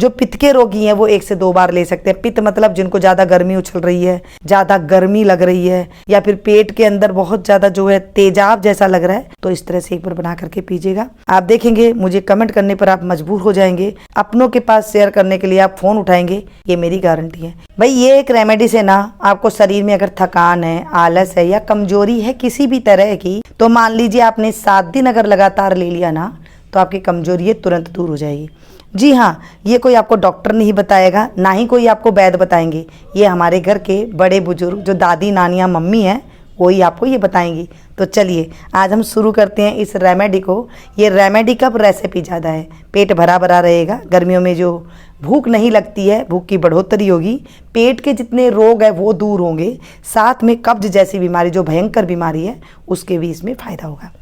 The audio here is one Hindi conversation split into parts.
जो पित्त के रोगी हैं वो 1 से 2 बार ले सकते हैं। पित्त मतलब जिनको ज़्यादा गर्मी उछल रही है, ज़्यादा गर्मी लग रही है, या फिर पेट के अंदर बहुत ज़्यादा जो है तेजाब जैसा लग रहा है, तो इस तरह से एक बार बना करके पीजिएगा। आप देखेंगे मुझे कमेंट करने पर आप मजबूर हो जाएंगे, अपनों के पास शेयर करने के लिए आप फोन उठाएंगे, ये मेरी गारंटी है भाई। ये एक रेमेडी से ना आपको शरीर में अगर थकान है, आलस है या कमजोरी है किसी भी तरह की, तो मान लीजिए आपने 7 दिन अगर लगातार ले लिया ना, तो आपकी कमजोरी है तुरंत दूर हो जाएगी। जी हाँ, ये कोई आपको डॉक्टर नहीं बताएगा, ना ही कोई आपको वैद्य बताएंगे, ये हमारे घर के बड़े बुजुर्ग जो दादी नानियाँ मम्मी हैं वही आपको ये बताएंगी। तो चलिए आज हम शुरू करते हैं इस रेमेडी को। ये रेमेडी का रेसिपी ज़्यादा है, पेट भरा भरा रहेगा, गर्मियों में जो भूख नहीं लगती है भूख की बढ़ोतरी होगी, पेट के जितने रोग है वो दूर होंगे, साथ में कब्ज जैसी बीमारी जो भयंकर बीमारी है उसके भी इसमें फ़ायदा होगा।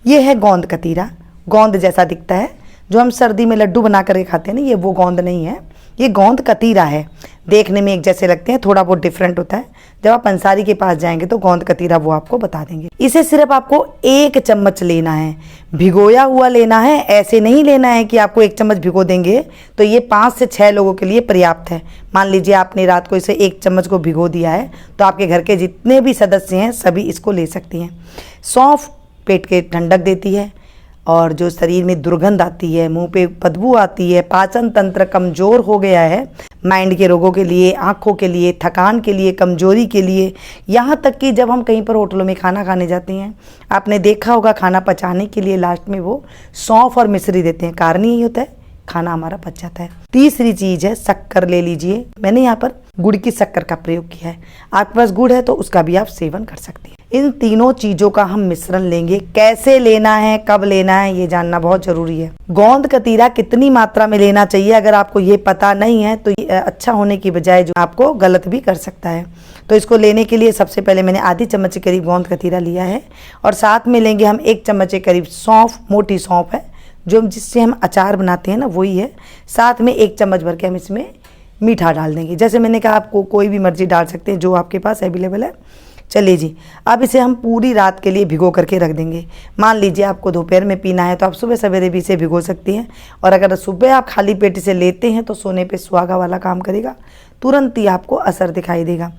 ये है गोंद कतीरा, गोंद जैसा दिखता है, जो हम सर्दी में लड्डू बना करके खाते हैं ना, ये वो गोंद नहीं है, ये गोंद कतीरा है। देखने में एक जैसे लगते हैं, थोड़ा बहुत डिफरेंट होता है। जब आप पंसारी के पास जाएंगे तो गोंद कतीरा वो आपको बता देंगे। इसे सिर्फ आपको 1 चम्मच लेना है, भिगोया हुआ लेना है, ऐसे नहीं लेना है कि आपको 1 चम्मच भिगो देंगे तो ये 5 से 6 लोगों के लिए पर्याप्त है। मान लीजिए आपने रात को इसे 1 चम्मच को भिगो दिया है, तो आपके घर के जितने भी सदस्य हैं सभी इसको ले सकती हैं। सौंफ पेट के ठंडक देती है, और जो शरीर में दुर्गंध आती है, मुंह पे बदबू आती है, पाचन तंत्र कमज़ोर हो गया है, माइंड के रोगों के लिए, आँखों के लिए, थकान के लिए, कमजोरी के लिए, यहाँ तक कि जब हम कहीं पर होटलों में खाना खाने जाते हैं, आपने देखा होगा खाना पचाने के लिए लास्ट में वो सौंफ और मिश्री देते हैं, कारण यही होता है खाना हमारा पच जाता है। तीसरी चीज़ है शक्कर ले लीजिए, मैंने यहाँ पर गुड़ की शक्कर का प्रयोग किया है, आपके पास गुड़ है तो उसका भी आप सेवन कर सकते हैं। इन तीनों चीज़ों का हम मिश्रण लेंगे, कैसे लेना है, कब लेना है, ये जानना बहुत ज़रूरी है। गोंद कतीरा कितनी मात्रा में लेना चाहिए अगर आपको ये पता नहीं है तो ये अच्छा होने की बजाय जो आपको गलत भी कर सकता है। तो इसको लेने के लिए सबसे पहले मैंने आधी चम्मच के करीब गोंद कतीरा लिया है, और साथ में लेंगे हम 1 चम्मच के करीब सौंफ, मोटी सौंफ है जो जिससे हम अचार बनाते हैं ना वही है। साथ में 1 चम्मच भर के हम इसमें मीठा डाल देंगे, जैसे मैंने कहा आपको कोई भी मर्जी डाल सकते हैं जो आपके पास अवेलेबल है। चलिए जी, अब इसे हम पूरी रात के लिए भिगो करके रख देंगे। मान लीजिए आपको दोपहर में पीना है तो आप सुबह सवेरे भी इसे भिगो सकती हैं, और अगर सुबह आप खाली पेट इसे लेते हैं तो सोने पे सुहागा वाला काम करेगा, तुरंत ही आपको असर दिखाई देगा।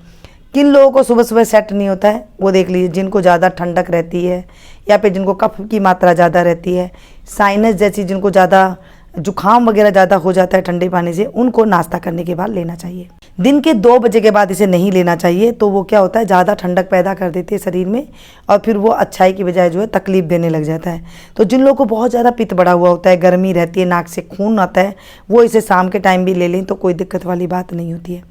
किन लोगों को सुबह सुबह सेट नहीं होता है वो देख लीजिए, जिनको ज़्यादा ठंडक रहती है या फिर जिनको कफ की मात्रा ज़्यादा रहती है, साइनस जैसी जिनको ज़्यादा जुकाम वगैरह ज़्यादा हो जाता है ठंडे पानी से, उनको नाश्ता करने के बाद लेना चाहिए। दिन के 2 बजे के बाद इसे नहीं लेना चाहिए, तो वो क्या होता है ज़्यादा ठंडक पैदा कर देती है शरीर में, और फिर वो अच्छाई की बजाय जो है तकलीफ देने लग जाता है। तो जिन लोगों को बहुत ज़्यादा पित्त बढ़ा हुआ होता है, गर्मी रहती है, नाक से खून आता है, वो इसे शाम के टाइम भी ले लें तो कोई दिक्कत वाली बात नहीं होती है।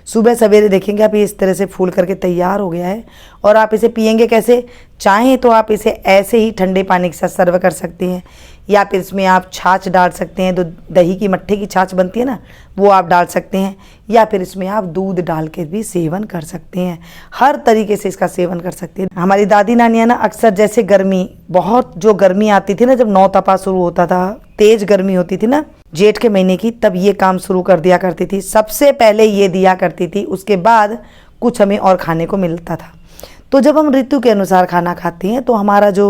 सुबह सवेरे देखेंगे आप ये इस तरह से फूल करके तैयार हो गया है, और आप इसे पिएंगे कैसे, चाहें तो आप इसे ऐसे ही ठंडे पानी के साथ सर्व कर सकते हैं, या फिर इसमें आप छाछ डाल सकते हैं, तो दही की मट्ठे की छाछ बनती है ना वो आप डाल सकते हैं, या फिर इसमें आप दूध डाल के भी सेवन कर सकते हैं। हर तरीके से इसका सेवन कर सकते हैं। हमारी दादी नानियाँ ना अक्सर जैसे गर्मी, बहुत जो गर्मी आती थी ना, जब नौ तपा शुरू होता था, तेज गर्मी होती थी ना जेठ के महीने की, तब ये काम शुरू कर दिया करती थी। सबसे पहले ये दिया करती थी, उसके बाद कुछ हमें और खाने को मिलता था। तो जब हम ऋतु के अनुसार खाना खाते हैं तो हमारा जो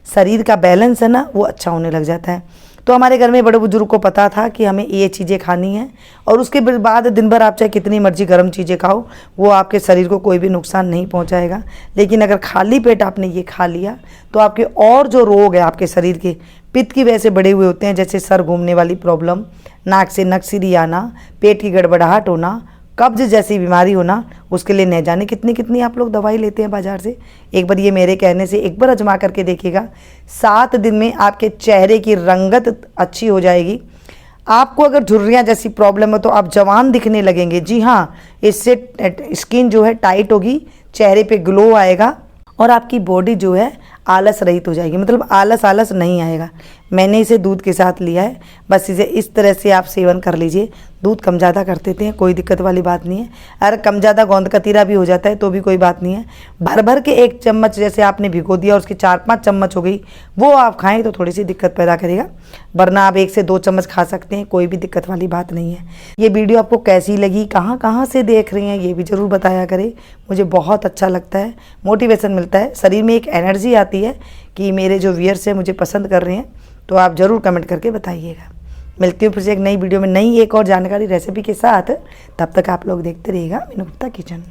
शरीर का बैलेंस है ना वो अच्छा होने लग जाता है। तो हमारे घर में बड़े बुजुर्ग को पता था कि हमें ये चीज़ें खानी है, और उसके बाद दिन भर आप चाहे कितनी मर्जी गर्म चीज़ें खाओ, वो आपके शरीर को कोई भी नुकसान नहीं पहुंचाएगा। लेकिन अगर खाली पेट आपने ये खा लिया तो आपके और जो रोग है आपके शरीर के पित्त की वजह से बढ़े हुए होते हैं, जैसे सर घूमने वाली प्रॉब्लम, नाक से नक्सीरी आना, पेट की गड़बड़ाहट होना, कब्ज जैसी बीमारी होना, उसके लिए न जाने कितनी कितनी आप लोग दवाई लेते हैं बाजार से। एक बार ये मेरे कहने से एक बार आजमा करके देखिएगा, 7 दिन में आपके चेहरे की रंगत अच्छी हो जाएगी। आपको अगर झुर्रियाँ जैसी प्रॉब्लम है तो आप जवान दिखने लगेंगे। जी हाँ, इससे स्किन जो है टाइट होगी, चेहरे पे ग्लो आएगा, और आपकी बॉडी जो है आलस रहित हो जाएगी, मतलब आलस नहीं आएगा। मैंने इसे दूध के साथ लिया है, बस इसे इस तरह से आप सेवन कर लीजिए। दूध कम ज़्यादा कर देते हैं, कोई दिक्कत वाली बात नहीं है। अगर कम ज़्यादा गोंद कतीरा भी हो जाता है तो भी कोई बात नहीं है। भर भर के 1 चम्मच जैसे आपने भिगो दिया और उसकी 4-5 चम्मच हो गई, वो आप खाएं तो थोड़ी सी दिक्कत पैदा करेगा, वरना आप 1 से 2 चम्मच खा सकते हैं, कोई भी दिक्कत वाली बात नहीं है। ये वीडियो आपको कैसी लगी, कहाँ से देख रही हैं, ये भी ज़रूर बताया करें, मुझे बहुत अच्छा लगता है, मोटिवेशन मिलता है, शरीर में एक एनर्जी आती है कि मेरे जो व्यूअर्स हैं मुझे पसंद कर रहे हैं। तो आप ज़रूर कमेंट करके बताइएगा। मिलती हूँ फिर से एक नई वीडियो में नई एक और जानकारी रेसिपी के साथ। तब तक आप लोग देखते रहिएगा मीनू गुप्ता किचन।